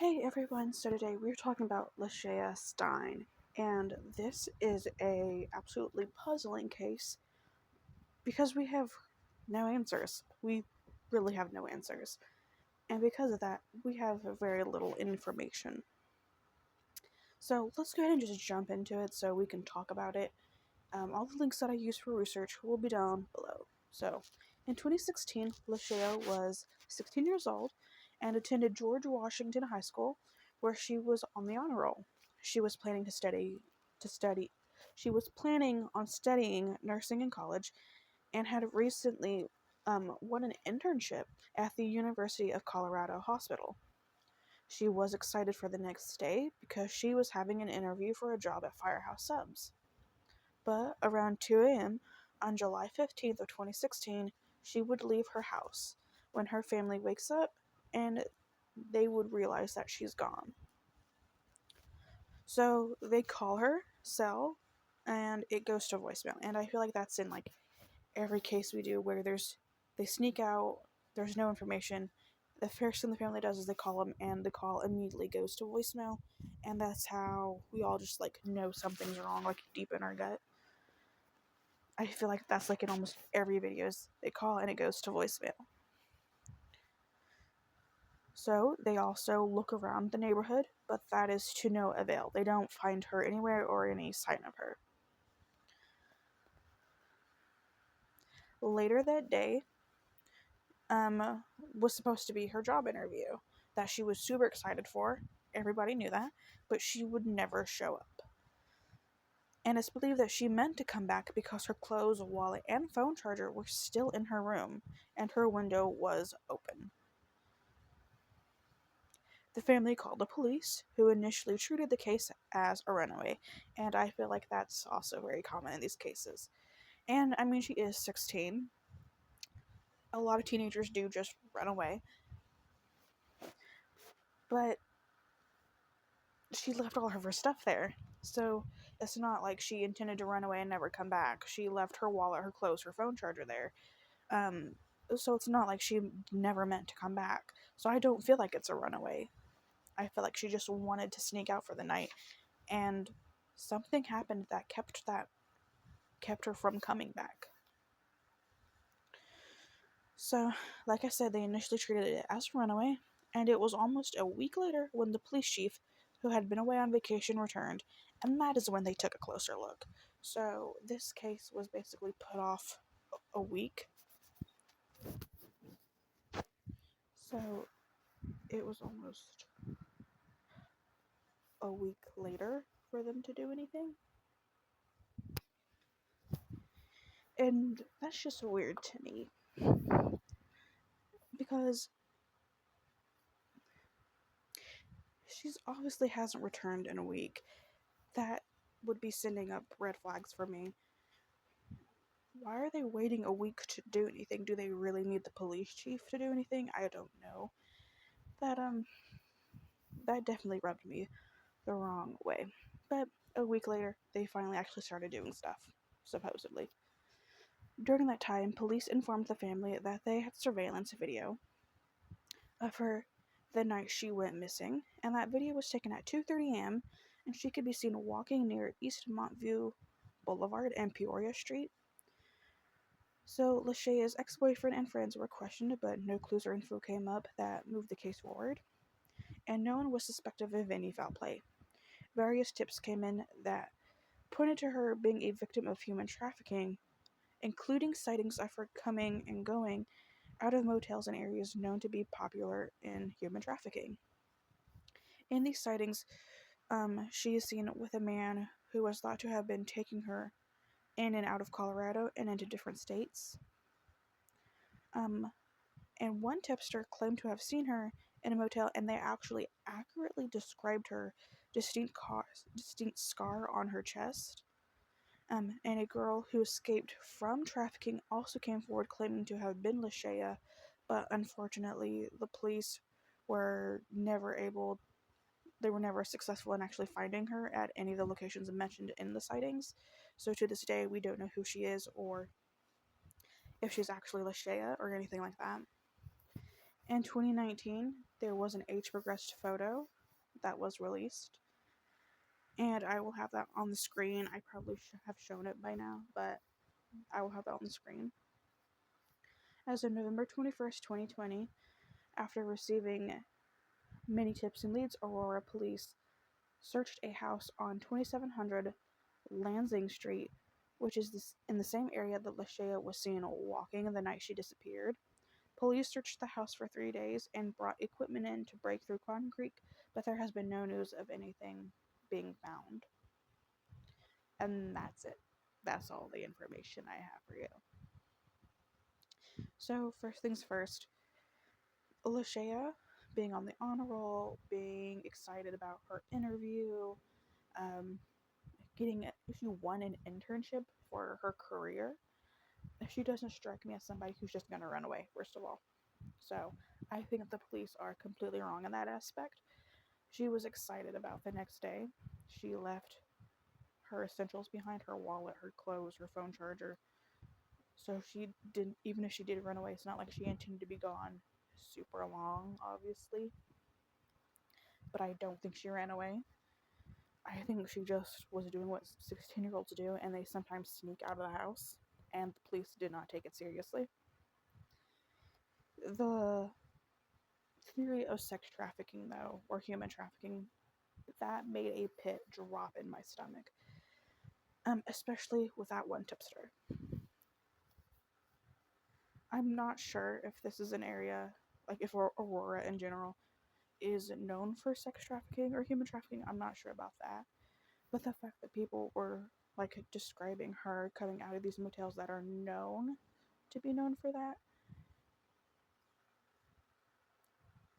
Hey everyone, so today we're talking about Lashaya Stine, and this is a absolutely puzzling case because we have no answers. We really have no answers, and because of that, we have very little information. So let's go ahead and just jump into it so we can talk about it. All the links that I use for research will be down below. So, in 2016, Lashaya was 16 years old and attended George Washington High School, where she was on the honor roll. She was planning to study. She was planning on studying nursing in college, and had recently won an internship at the University of Colorado Hospital. She was excited for the next day because she was having an interview for a job at Firehouse Subs. But around 2 a.m. on July 15th of 2016, she would leave her house when her family wakes up and they would realize that she's gone. So they call her cell and it goes to voicemail. And I feel like that's in like every case we do where they sneak out, there's no information. The first thing the family does is they call them and the call immediately goes to voicemail. And that's how we all just like know something's wrong, like deep in our gut. I feel like that's like in almost every videos they call and it goes to voicemail. So they also look around the neighborhood, but that is to no avail. They don't find her anywhere or any sign of her. Later that day, was supposed to be her job interview that she was super excited for. Everybody knew that, but she would never show up. And it's believed that she meant to come back because her clothes, wallet, and phone charger were still in her room, and her window was open. The family called the police, who initially treated the case as a runaway, and I feel like that's also very common in these cases. And I mean, she is 16. A lot of teenagers do just run away, but she left all of her stuff there. So it's not like she intended to run away and never come back. She left her wallet, her clothes, her phone charger there. So it's not like she never meant to come back. So I don't feel like it's a runaway. I feel like she just wanted to sneak out for the night, and something happened that kept her from coming back. So, like I said, they initially treated it as a runaway, and it was almost a week later when the police chief, who had been away on vacation, returned, and that is when they took a closer look. So, this case was basically put off a week. So, it was almost a week later for them to do anything. And that's just weird to me. Because she's obviously hasn't returned in a week. That would be sending up red flags for me. Why are they waiting a week to do anything? Do they really need the police chief to do anything? I don't know. That definitely rubbed me the wrong way. But a week later, they finally actually started doing stuff, supposedly. During that time, police informed the family that they had surveillance video of her the night she went missing, and that video was taken at 2:30 a.m. and she could be seen walking near East Montview Boulevard and Peoria Street. So Lashaya's ex-boyfriend and friends were questioned, but no clues or info came up that moved the case forward, and no one was suspected of any foul play. Various tips came in that pointed to her being a victim of human trafficking, including sightings of her coming and going out of motels in areas known to be popular in human trafficking. In these sightings, she is seen with a man who was thought to have been taking her in and out of Colorado and into different states. And one tipster claimed to have seen her in a motel, and they actually accurately described her distinct scar on her chest. And a girl who escaped from trafficking also came forward claiming to have been Lashaya, but unfortunately the police were never successful in actually finding her at any of the locations mentioned in the sightings. So to this day, we don't know who she is or if she's actually Lashaya or anything like that. In 2019, there was an age progressed photo that was released, and I will have that on the screen. I probably should have shown it by now, but I will have that on the screen. As of November 21st, 2020, after receiving many tips and leads, Aurora police searched a house on 2700 Lansing Street, which is in the same area that Lashaya was seen walking the night she disappeared. Police searched the house for 3 days and brought equipment in to break through concrete, but there has been no news of anything being found. And that's it. That's all the information I have for you. So, first things first, Lashaya being on the honor roll, being excited about her interview, um, she won an internship for her career. She doesn't strike me as somebody who's just gonna run away, first of all. So I think the police are completely wrong in that aspect. She was excited about the next day. She left her essentials behind, her wallet, her clothes, her phone charger. So she didn't, even if she did run away, it's not like she intended to be gone super long, obviously. But I don't think she ran away. I think she just was doing what 16-year-olds do, and they sometimes sneak out of the house, and the police did not take it seriously. The theory of sex trafficking, though, or human trafficking, that made a pit drop in my stomach. Especially with that one tipster. I'm not sure if this is an area, like if Aurora in general is known for sex trafficking or human trafficking. I'm not sure about that. But the fact that people were like describing her coming out of these motels that are known to be known for that,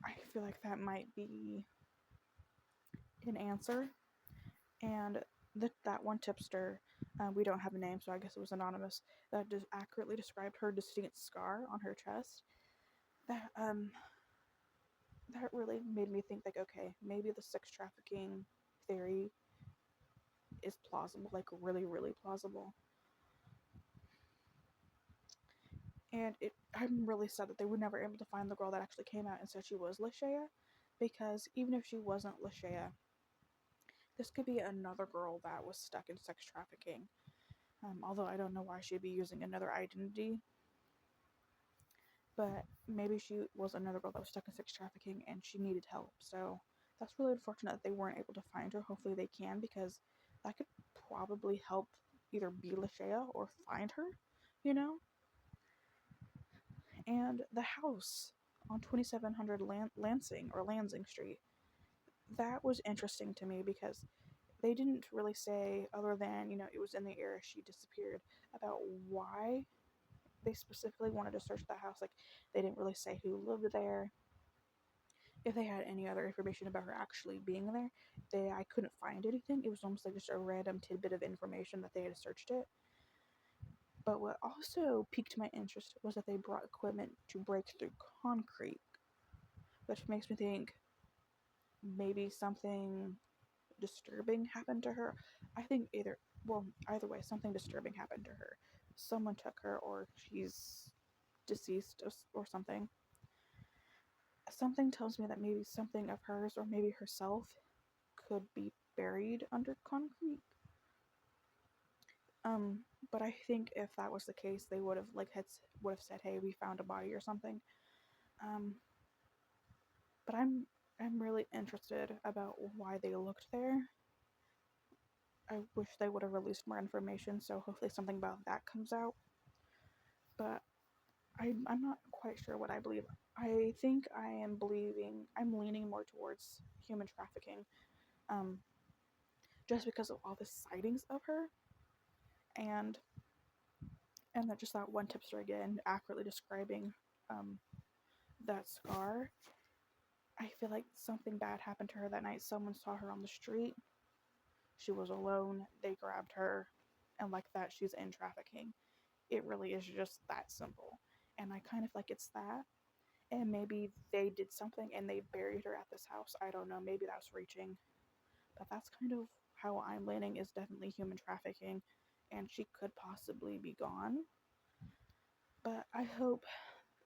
I feel like that might be an answer. And that one tipster, we don't have a name, so I guess it was anonymous, that just accurately described her distinct scar on her chest. That really made me think, like, okay, maybe the sex trafficking theory is plausible, like really, really plausible. And I'm really sad that they were never able to find the girl that actually came out and said she was Lashaya, because even if she wasn't Lashaya, this could be another girl that was stuck in sex trafficking. Although I don't know why she'd be using another identity, but maybe she was another girl that was stuck in sex trafficking and she needed help. So that's really unfortunate that they weren't able to find her. Hopefully they can, because that could probably help either be Lashaya or find her, you know? And the house on 2700 Lansing Street, that was interesting to me because they didn't really say, other than, it was in the area she disappeared, about why they specifically wanted to search the house. Like, they didn't really say who lived there, if they had any other information about her actually being there. I couldn't find anything. It was almost like just a random tidbit of information that they had searched it. But what also piqued my interest was that they brought equipment to break through concrete, which makes me think maybe something disturbing happened to her. I think either way, something disturbing happened to her. Someone took her, or she's deceased, or something. Something tells me that maybe something of hers, or maybe herself, could be buried under concrete. But I think if that was the case, they would have said, "Hey, we found a body" or something. But I'm really interested about why they looked there. I wish they would have released more information, so hopefully something about that comes out. But I'm not quite sure what I believe. I think I'm leaning more towards human trafficking, just because of all the sightings of her, and that just that one tipster again accurately describing that scar. I feel like something bad happened to her that night. Someone saw her on the street. She was alone. They grabbed her, and like that, she's in trafficking. It really is just that simple. And I kind of like it's that. And maybe they did something and they buried her at this house. I don't know. Maybe that's reaching. But that's kind of how I'm leaning, is definitely human trafficking. And she could possibly be gone. But I hope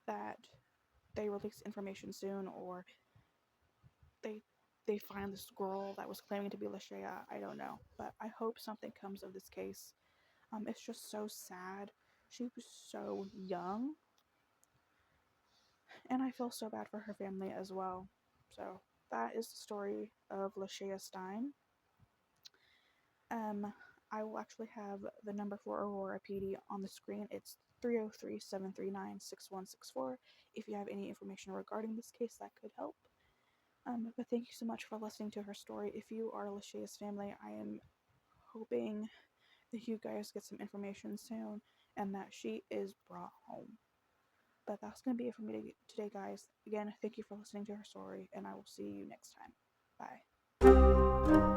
that they release information soon, or they they find this girl that was claiming to be Lashaya. I don't know, but I hope something comes of this case. It's just so sad. She was so young, and I feel so bad for her family as well. So that is the story of Lashaya Stine. Um, I will actually have the number for Aurora PD on the screen. It's 303-739-6164 if you have any information regarding this case that could help. But thank you so much for listening to her story. If you are Lashaya's family, I am hoping that you guys get some information soon and that she is brought home. But that's going to be it for me today, guys. Again, thank you for listening to her story, and I will see you next time. Bye.